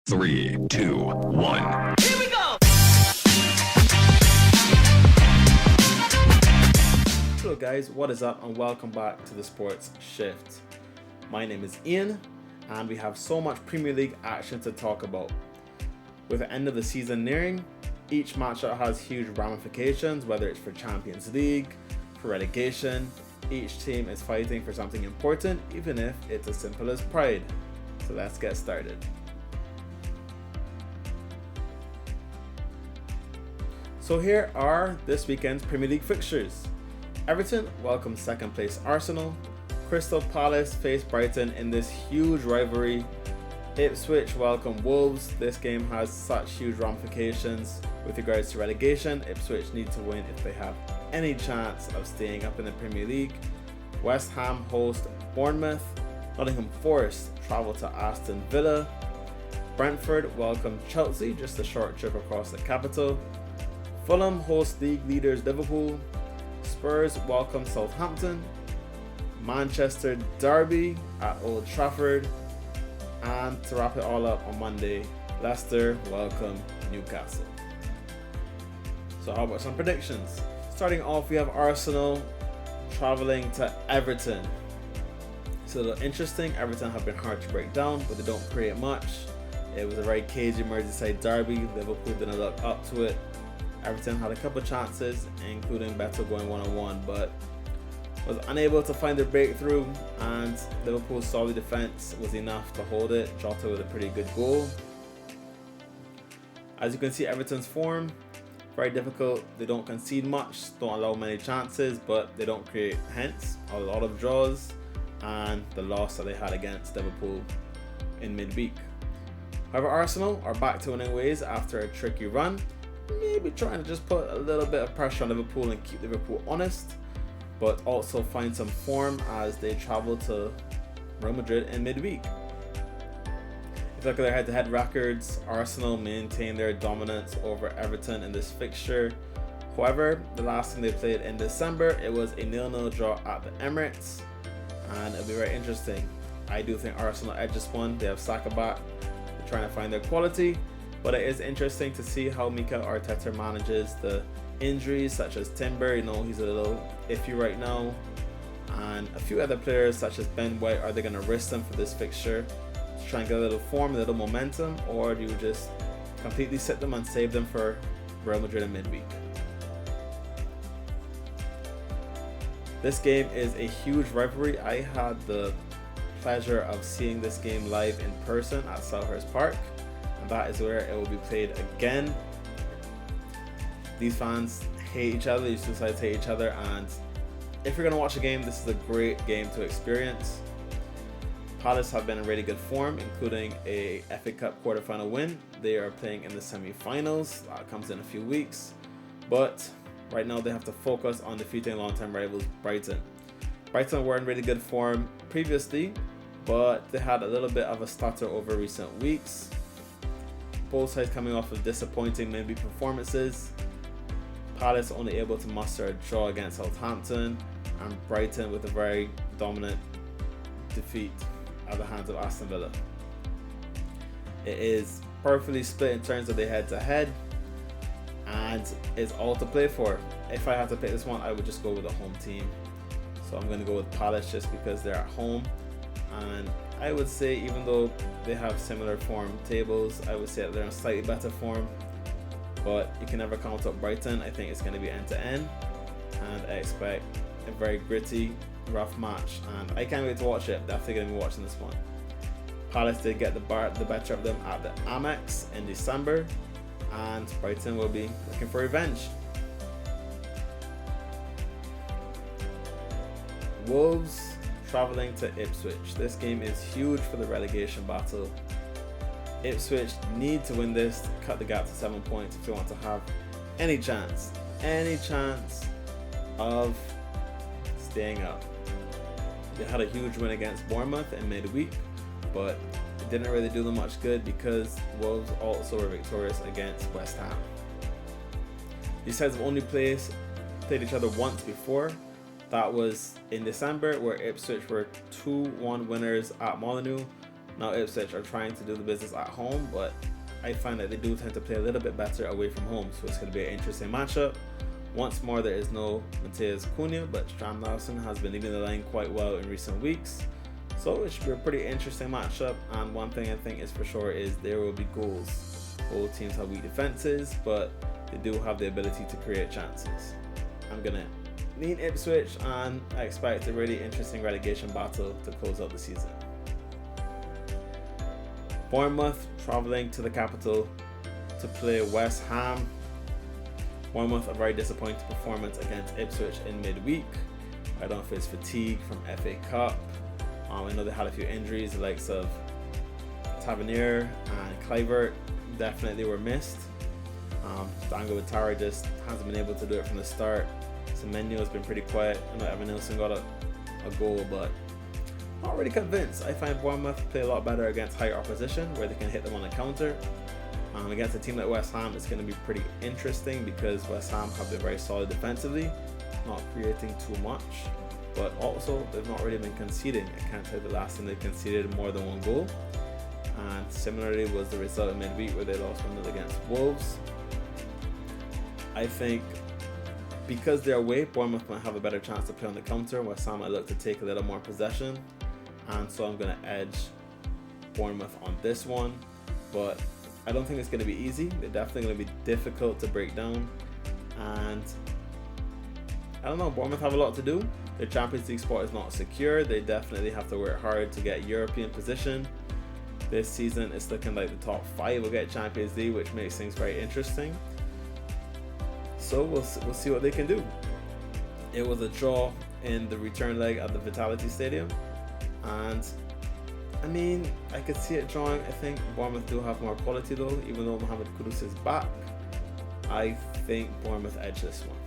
3, 2, 1. Here we go! Hello guys, what is up and welcome back to the Sports Shift. My name is Ian and we have so much Premier League action to talk about. With the end of the season nearing, each matchup has huge ramifications, whether it's for Champions League, for relegation. Each team is fighting for something important, even if it's as simple as pride. So let's get started. So here are this weekend's Premier League fixtures. Everton welcome second place Arsenal. Crystal Palace face Brighton in this huge rivalry. Ipswich welcome Wolves. This game has such huge ramifications with regards to relegation. Ipswich need to win if they have any chance of staying up in the Premier League. West Ham host Bournemouth. Nottingham Forest travel to Aston Villa. Brentford welcome Chelsea, just a short trip across the capital. Fulham host league leaders Liverpool. Spurs welcome Southampton. Manchester Derby at Old Trafford. And to wrap it all up on Monday, Leicester welcome Newcastle. So how about some predictions? Starting off, we have Arsenal traveling to Everton. It's a little interesting. Everton have been hard to break down, but they don't create much. It was a very cagey Merseyside derby. Liverpool didn't look up to it. Everton had a couple chances, including Beto going one-on-one, but was unable to find a breakthrough, and Liverpool's solid defense was enough to hold it. Jota with a pretty good goal. As you can see, Everton's form, very difficult. They don't concede much, don't allow many chances, but they don't create, hence a lot of draws and the loss that they had against Liverpool in midweek. However, Arsenal are back to winning ways after a tricky run. Maybe trying to just put a little bit of pressure on Liverpool and keep Liverpool honest, but also find some form as they travel to Real Madrid in midweek. If you look at their head-to-head records, Arsenal maintain their dominance over Everton in this fixture. However, the last time they played in December, it was a 0-0 draw at the Emirates, and it'll be very interesting. I do think Arsenal edge this one. They have Saka back. They're trying to find their quality. But it is interesting to see how Mikel Arteta manages the injuries such as Timber. He's a little iffy right now. And a few other players such as Ben White, are they going to risk them for this fixture to try and get a little form, a little momentum? Or do you just completely sit them and save them for Real Madrid in midweek? This game is a huge rivalry. I had the pleasure of seeing this game live in person at Selhurst Park. And that is where it will be played again. These fans hate each other, these two sides hate each other, and if you're going to watch a game, this is a great game to experience. Palace have been in really good form, including a FA Cup quarterfinal win. They are playing in the semi-finals. That comes in a few weeks. But right now they have to focus on defeating long-term rivals Brighton. Brighton were in really good form previously, but they had a little bit of a stutter over recent weeks. Both sides coming off of disappointing midweek performances. Palace only able to muster a draw against Southampton, and Brighton with a very dominant defeat at the hands of Aston Villa. It is perfectly split in terms of the head-to-head, and it's all to play for. If I had to pick this one, I would just go with the home team. So I'm going to go with Palace just because they're at home, and I would say even though they have similar form tables, I would say that they're in slightly better form, but you can never count out Brighton. I think it's going to be end to end, and I expect a very gritty, rough match, and I can't wait to watch it. Definitely going to be watching this one. Palace did get the better of them at the Amex in December, and Brighton will be looking for revenge. Wolves traveling to Ipswich. This game is huge for the relegation battle. Ipswich need to win this to cut the gap to 7 points if they want to have any chance of staying up. They had a huge win against Bournemouth in midweek, but it didn't really do them much good because Wolves also were victorious against West Ham. These sides have only played each other once before. That was in December, where Ipswich were 2-1 winners at Molineux, Now Ipswich are trying to do the business at home, but I find that they do tend to play a little bit better away from home, so it's going to be an interesting matchup. Once more, there is no Mateus Cunha, but Stram Larsen has been leading the line quite well in recent weeks. So it should be a pretty interesting matchup, and one thing I think is for sure is there will be goals. Both teams have weak defenses, but they do have the ability to create chances. I'm going to lean Ipswich, and I expect a really interesting relegation battle to close out the season. Bournemouth travelling to the capital to play West Ham. Bournemouth, a very disappointing performance against Ipswich in midweek. I don't know if it's fatigue from FA Cup. I know they had a few injuries, the likes of Tavernier and Kluivert definitely were missed. Dango Ouattara just hasn't been able to do it from the start. Semenyo has been pretty quiet. I know Evan Nilsson got a goal, but not really convinced. I find Bournemouth play a lot better against higher opposition where they can hit them on the counter. Against a team like West Ham, it's going to be pretty interesting because West Ham have been very solid defensively, not creating too much, but also they've not really been conceding. I can't tell you the last time they conceded more than one goal. And similarly was the result in midweek where they lost 1-0 against Wolves. I think because they're away, Bournemouth might have a better chance to play on the counter. West Ham might look to take a little more possession, and so I'm going to edge Bournemouth on this one. But I don't think it's going to be easy. They're definitely going to be difficult to break down, and I don't know, Bournemouth have a lot to do. Their Champions League spot is not secure. They definitely have to work hard to get European position. This season it's looking like the top 5 will get Champions League, which makes things very interesting. So we'll see what they can do. It was a draw in the return leg at the Vitality Stadium, and I mean, I could see it drawing. I think Bournemouth do have more quality though, even though Mohamed Kudus is back. I think Bournemouth edge this one.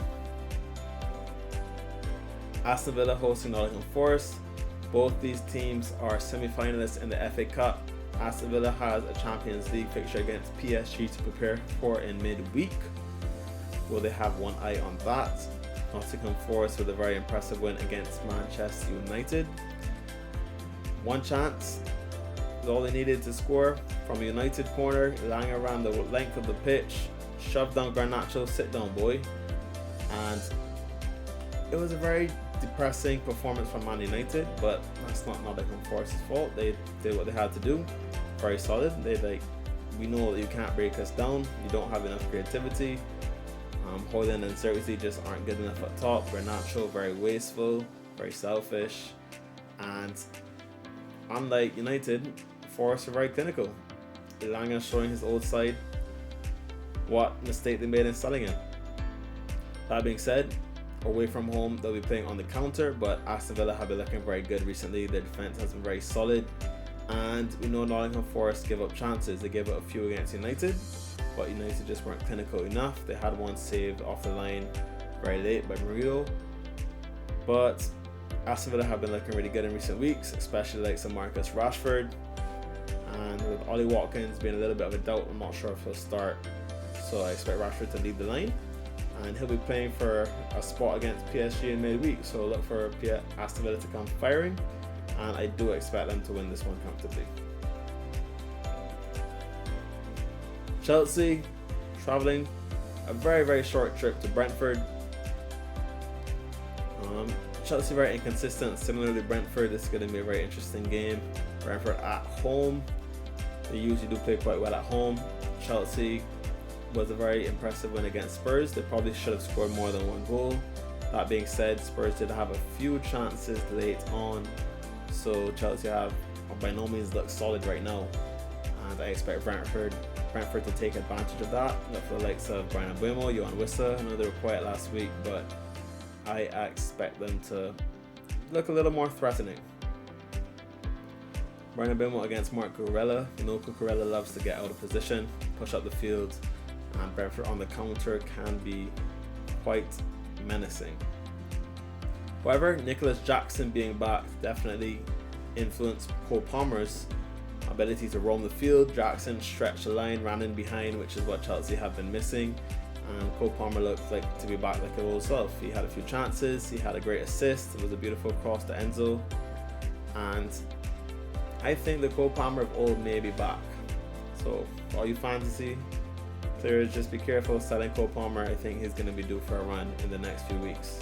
Aston Villa hosting Nottingham Forest. Both these teams are semi-finalists in the FA Cup. Aston Villa has a Champions League fixture against PSG to prepare for in midweek. Will they have one eye on that? Nottingham Forest with a very impressive win against Manchester United. One chance is all they needed to score from a United corner, lying around the length of the pitch, shove down Garnacho, sit down boy. And it was a very depressing performance from Man United, but that's not Nottingham Forest's fault. They did what they had to do. Very solid. We know that you can't break us down. You don't have enough creativity. Hoyland and Cersei just aren't good enough at top. Garnacho very wasteful, very selfish, and unlike United, Forest are very clinical. Elanga showing his old side what mistake they made in selling him. That being said, away from home they'll be playing on the counter, but Aston Villa have been looking very good recently. Their defense has been very solid, and we know Nottingham Forest give up chances. They gave up a few against United, but United just weren't clinical enough. They had one saved off the line very late by Murillo, but Aston Villa have been looking really good in recent weeks, especially like some Marcus Rashford, and with Ollie Watkins being a little bit of a doubt, I'm not sure if he'll start, so I expect Rashford to lead the line, and he'll be playing for a spot against PSG in midweek, so look for Aston Villa to come firing, and I do expect them to win this one comfortably. Chelsea traveling a very short trip to Brentford. Chelsea very inconsistent. Similarly, Brentford, this is going to be a very interesting game. Brentford at home, they usually do play quite well at home. Chelsea was a very impressive win against Spurs. They probably should have scored more than one goal. That being said, Spurs did have a few chances late on, so Chelsea have by no means look solid right now, and I expect Brentford to take advantage of that. Look for the likes of Brian Mbeumo, Johan Wissa. I know they were quiet last week, but I expect them to look a little more threatening. Brian Mbeumo against Marc Cucurella. You know Cucurella loves to get out of position, push up the field, and Brentford on the counter can be quite menacing. However, Nicholas Jackson being back definitely influenced Cole Palmer's ability to roam the field. Jackson stretched the line, ran in behind, which is what Chelsea have been missing, and Cole Palmer looks like to be back like his old self. He had a few chances, he had a great assist, it was a beautiful cross to Enzo, and I think the Cole Palmer of old may be back. So all you fantasy players, just be careful selling Cole Palmer. I think he's going to be due for a run in the next few weeks.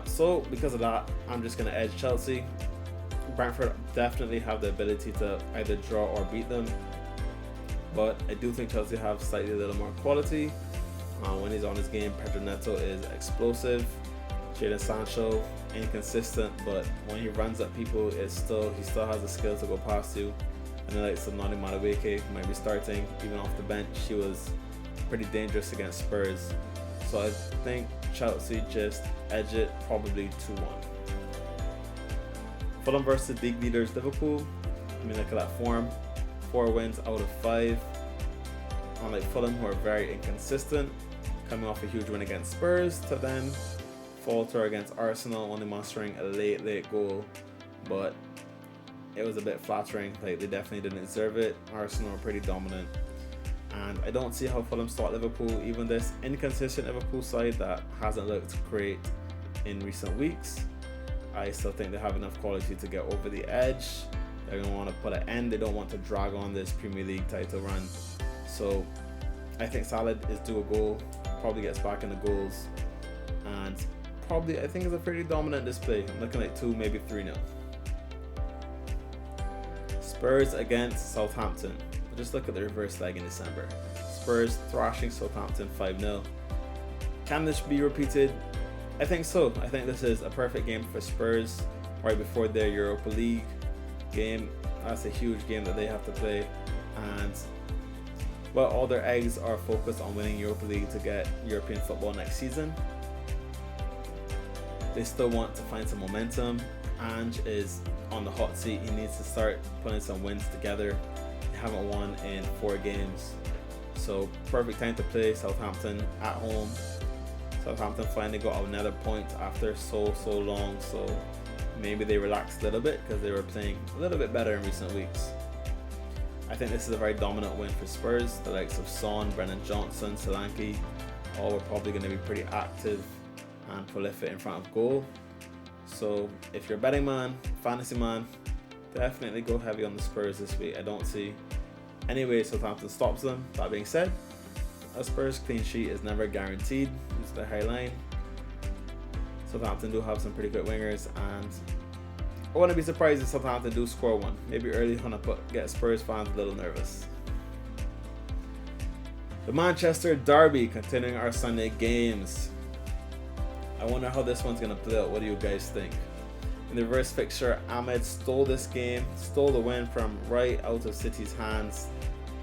So because of that, I'm just going to edge Chelsea. Brentford definitely have the ability to either draw or beat them, but I do think Chelsea have slightly a little more quality. When he's on his game, Pedro Neto is explosive. Jadon Sancho inconsistent, but when he runs at people, he still has the skill to go past you. And then like Nani Madueke might be starting even off the bench. She was pretty dangerous against Spurs, so I think Chelsea just edge it, probably 2-1. Fulham versus league leaders Liverpool. I mean, look at that form, 4 wins out of 5. Unlike Fulham, who are very inconsistent, coming off a huge win against Spurs to then falter against Arsenal, only mustering a late goal, but it was a bit flattering. Like, they definitely didn't deserve it. Arsenal are pretty dominant, and I don't see how Fulham stop Liverpool, even this inconsistent Liverpool side that hasn't looked great in recent weeks. I still think they have enough quality to get over the edge. They're going to want to put an end. They don't want to drag on this Premier League title run. So I think Salah is due a goal, probably gets back in the goals, and probably I think it's a pretty dominant display. I'm looking at 2, maybe 3-0. Spurs against Southampton. Just look at the reverse leg in December. Spurs thrashing Southampton 5-0. Can this be repeated? I think so. I think this is a perfect game for Spurs right before their Europa League game. That's a huge game that they have to play, and well, all their eggs are focused on winning Europa League to get European football next season. They still want to find some momentum. Ange is on the hot seat. He needs to start putting some wins together. They haven't won in 4 games, so perfect time to play Southampton at home. Southampton finally got another point after so long, so maybe they relaxed a little bit because they were playing a little bit better in recent weeks. I think this is a very dominant win for Spurs. The likes of Son, Brennan Johnson, Solanke, all were probably going to be pretty active and prolific in front of goal. So if you're a betting man, fantasy man, definitely go heavy on the Spurs this week. I don't see any way Southampton stops them. That being said, a Spurs clean sheet is never guaranteed. It's the high line. Southampton do have some pretty good wingers, and I wouldn't be surprised if Southampton do score one. Maybe early on to get Spurs fans a little nervous. The Manchester Derby, continuing our Sunday games. I wonder how this one's going to play out. What do you guys think? In the reverse fixture, Ahmed stole this game, stole the win from right out of City's hands.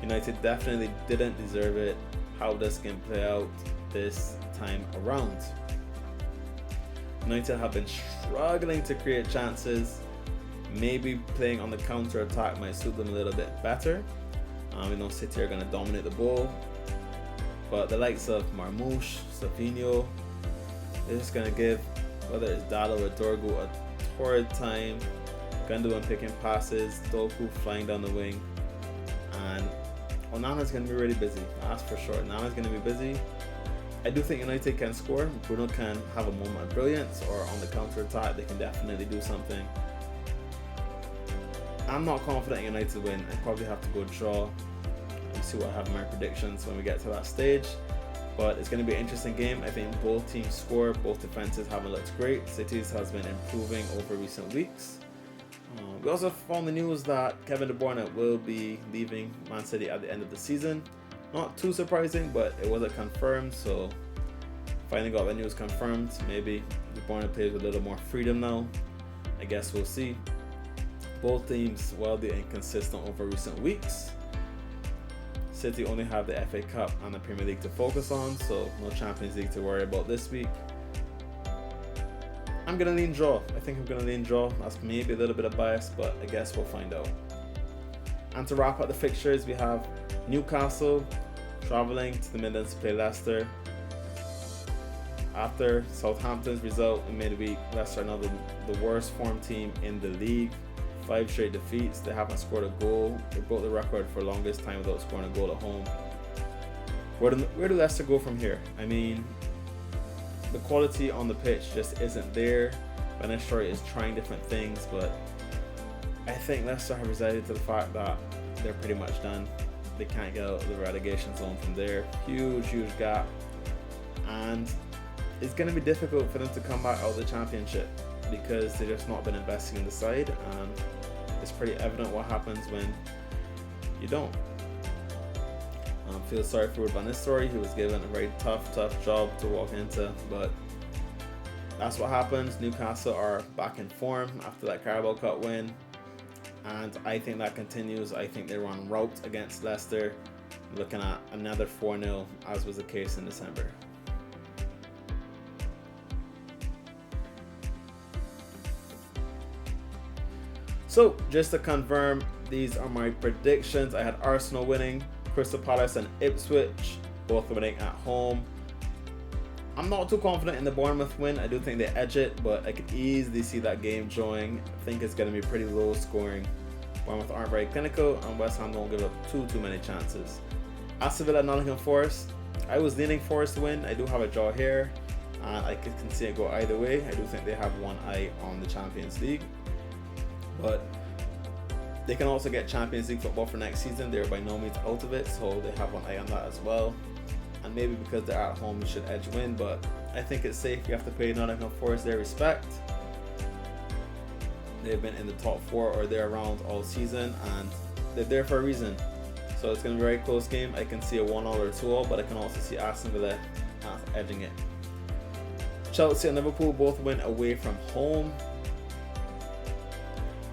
United definitely didn't deserve it. How this game play out this time around? United have been struggling to create chances. Maybe playing on the counter attack might suit them a little bit better. We know City are going to dominate the ball, but the likes of Marmoush, Savinho, they're just going to give, whether it's Dalo or Dorgu, a torrid time. Gundogan picking passes, Doku flying down the wing, and Onana's going to be really busy. That's for sure. Onana's going to be busy. I do think United can score. Bruno can have a moment of brilliance, or on the counter attack they can definitely do something. I'm not confident United win. I probably have to go draw. We'll see what I have in my predictions when we get to that stage. But it's going to be an interesting game. I think both teams score. Both defenses haven't looked great. City's has been improving over recent weeks. We also found the news that Kevin De Bruyne will be leaving Man City at the end of the season. Not too surprising, but it wasn't confirmed. So finally got the news confirmed. Maybe De Bruyne plays with a little more freedom now. I guess we'll see. Both teams wildly inconsistent over recent weeks. City only have the FA Cup and the Premier League to focus on, so no Champions League to worry about this week. I'm going to lean draw. I think I'm going to lean draw. That's maybe a little bit of bias, but I guess we'll find out. And to wrap up the fixtures, we have Newcastle travelling to the Midlands to play Leicester. After Southampton's result in midweek, Leicester are now the worst form team in the league. 5 straight defeats. They haven't scored a goal. They broke the record for longest time without scoring a goal at home. Where do Leicester go from here? I mean, the quality on the pitch just isn't there. Van Nistelrooy is trying different things, but I think Leicester have resided to the fact that they're pretty much done. They can't get out of the relegation zone from there. Huge gap. And it's going to be difficult for them to come back out of the championship because they've just not been investing in the side. And it's pretty evident what happens when you don't. Feel sorry for Van Nistelrooy. He was given a very tough job to walk into, but that's what happens. Newcastle are back in form after that Carabao Cup win, and I think that continues. I think they're on route against Leicester, looking at another 4-0, as was the case in December. So just to confirm, these are my predictions. I had Arsenal winning, Crystal Palace and Ipswich both winning at home. I'm not too confident in the Bournemouth win. I do think they edge it, but I could easily see that game drawing. I think it's going to be pretty low scoring. Bournemouth aren't very clinical, and West Ham don't give up too many chances. Aston Villa, Nottingham Forest. I was leaning Forest to win. I do have a draw here, and I can see it go either way. I do think they have one eye on the Champions League, but they can also get Champions League football for next season. They're by no means out of it, so they have one eye on that as well. And maybe because they're at home, you should edge win, but I think it's safe. You have to pay Nottingham Forest their respect. They've been in the top 4 or there around all season, and they're there for a reason. So it's going to be a very close game. I can see a 1-0 or 2-0, but I can also see Aston Villa edging it. Chelsea and Liverpool both win away from home.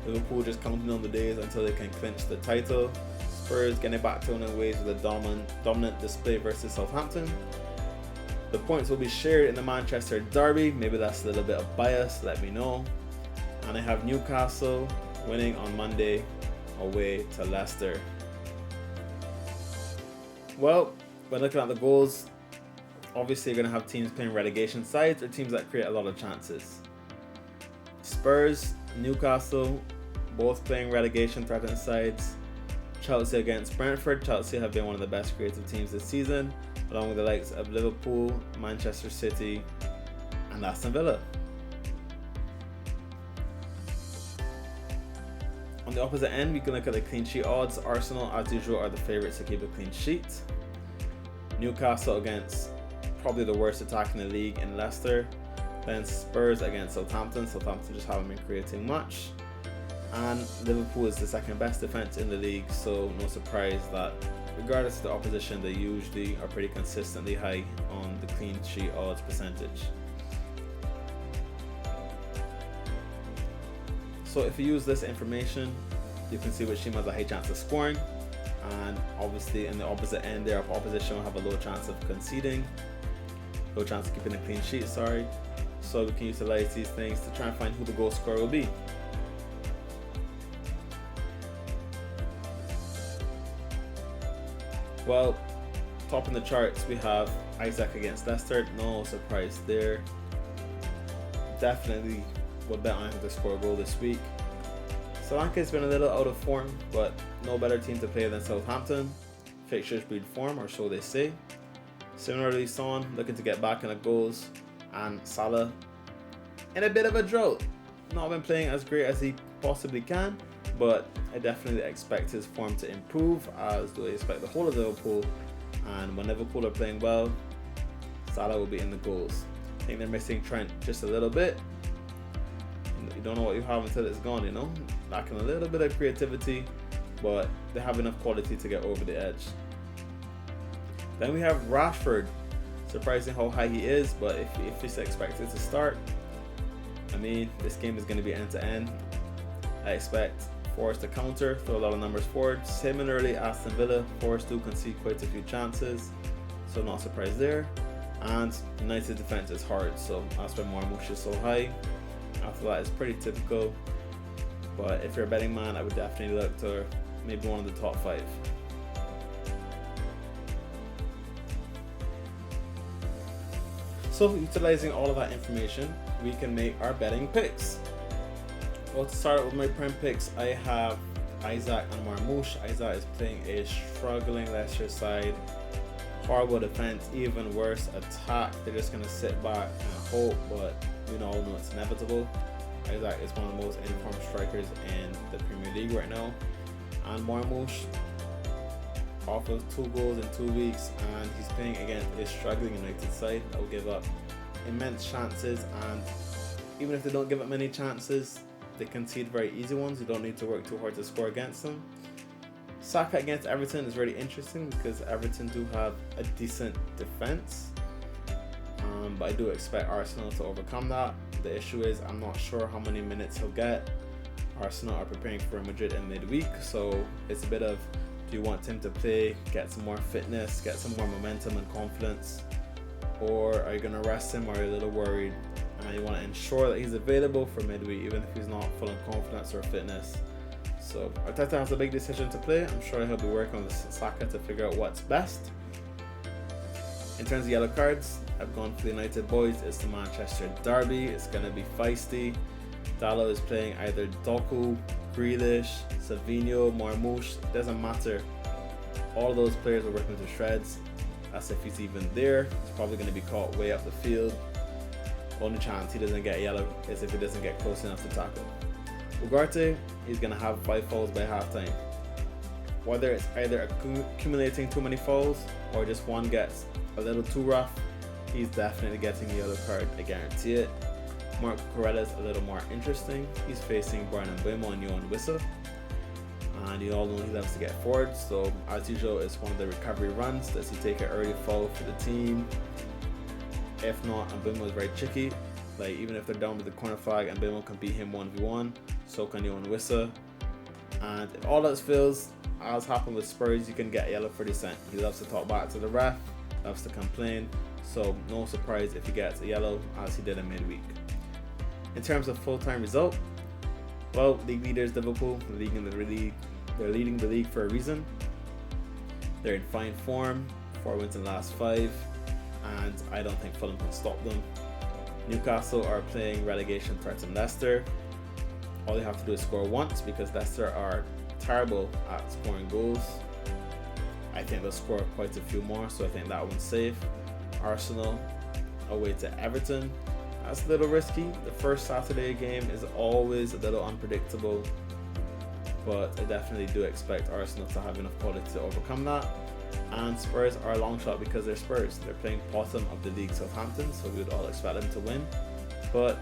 Liverpool just counting on the days until they can clinch the title. Spurs getting back to winning ways with a dominant display versus Southampton. The points will be shared in the Manchester derby. Maybe that's a little bit of bias, let me know. And I have Newcastle winning on Monday away to Leicester. Well, when looking at the goals, obviously you're going to have teams playing relegation sides or teams that create a lot of chances. Spurs, Newcastle, both playing relegation threatened sides. Chelsea against Brentford. Chelsea have been one of the best creative teams this season, along with the likes of Liverpool, Manchester City, and Aston Villa. On the opposite end, we can look at the clean sheet odds. Arsenal, as usual, are the favourites to keep a clean sheet. Newcastle against probably the worst attack in the league in Leicester. Then Spurs against Southampton. Southampton just haven't been creating much. And Liverpool is the second best defence in the league, so no surprise that regardless of the opposition, they usually are pretty consistently high on the clean sheet odds percentage. So if you use this information, you can see which team has a high chance of scoring, and obviously in the opposite end there, opposition will have a low chance of conceding, low chance of keeping a clean sheet, sorry. So we can utilize these things to try and find who the goal scorer will be. Well, top in the charts we have Isaac against Leicester. No surprise there. Definitely would bet on him to score a goal this week. Solanke's been a little out of form, but no better team to play than Southampton. Fixtures breed form, or so they say. Similarly, Son looking to get back in the goals, and Salah in a bit of a drought. Not been playing as great as he possibly can, but I definitely expect his form to improve, as do I expect the whole of Liverpool. And when Liverpool are playing well, Salah will be in the goals. I think they're missing Trent just a little bit. You don't know what you have until it's gone, you know? Lacking a little bit of creativity, but they have enough quality to get over the edge. Then we have Rashford. Surprising how high he is, but if he's expected to start, I mean, this game is going to be end to end. I expect Forest to counter, throw a lot of numbers forward. Similarly, Aston Villa, Forest do concede quite a few chances, so not surprised there. And United defense is hard, so that's why Marmouche is so high. After that, it's pretty typical. But if you're a betting man, I would definitely look to maybe one of the top 5. So utilizing all of that information, we can make our betting picks. Well, to start with my prem picks, I have Isaac and Marmouche. Isaac is playing a struggling Leicester side. Horrible defense, even worse attack. They're just going to sit back and hope, but we all know it's inevitable. Isaac is one of the most informed strikers in the Premier League right now. And Marmoush offers 2 goals in 2 weeks, and he's playing against a struggling United side that will give up immense chances, and even if they don't give up many chances, they concede very easy ones. You don't need to work too hard to score against them. Saka against Everton is really interesting because Everton do have a decent defense, but I do expect Arsenal to overcome that. The issue is I'm not sure how many minutes he'll get. Arsenal are preparing for Madrid in midweek, so it's a bit of, do you want him to play, get some more fitness, get some more momentum and confidence, or are you going to rest him, or are you a little worried and you want to ensure that he's available for midweek even if he's not full of confidence or fitness? So Arteta has a big decision to play. I'm sure he'll be working with Saka to figure out what's best. In terms of yellow cards, I've gone for the United boys. It's the Manchester derby. It's going to be feisty. Dalot is playing either Doku, Grealish, Savinho, Marmoush. Doesn't matter. All of those players are working to shreds. That's if he's even there. He's probably going to be caught way up the field. Only chance he doesn't get yellow is if he doesn't get close enough to tackle. Ugarte, he's going to have 5 fouls by halftime. Whether it's either accumulating too many fouls or just one gets a little too rough, he's definitely getting a yellow card, I guarantee it. Mark Cucurella's a little more interesting. He's facing Brian Mbeumo and Yohan Wissa, and you all know he loves to get forward, so as usual it's one of the recovery runs. Does he take an early foul for the team? If not, Mbeumo is very tricky. Like, even if they're down with the corner flag, Mbeumo can beat him 1v1, so can Yohan Wissa. And if all else fails, as happened with Spurs, you can get a yellow for dissent. He loves to talk back to the ref, loves to complain, so no surprise if he gets a yellow, as he did in midweek. In terms of full-time result, well, league leaders Liverpool, they're leading the league for a reason. They're in fine form, 4 wins in the last 5, and I don't think Fulham can stop them. Newcastle are playing relegation threats in Leicester. All they have to do is score once, because Leicester are terrible at scoring goals. I think they'll score quite a few more, so I think that one's safe. Arsenal away to Everton. That's a little risky. The first Saturday game is always a little unpredictable, but I definitely do expect Arsenal to have enough quality to overcome that. And Spurs are a long shot because they're Spurs. They're playing bottom of the league Southampton, so we would all expect them to win. But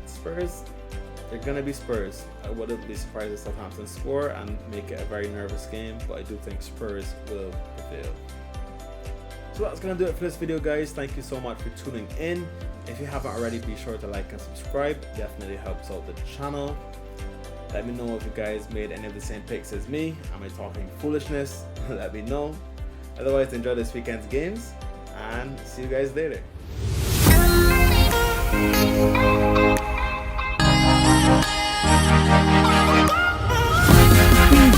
Spurs, they're going to be Spurs. I wouldn't be surprised if Southampton score and make it a very nervous game, but I do think Spurs will prevail. So that's going to do it for this video, guys. Thank you so much for tuning in. If you haven't already, be sure to like and subscribe. Definitely helps out the channel. Let me know if you guys made any of the same picks as me. Am I talking foolishness? Let me know. Otherwise, enjoy this weekend's games and see you guys later.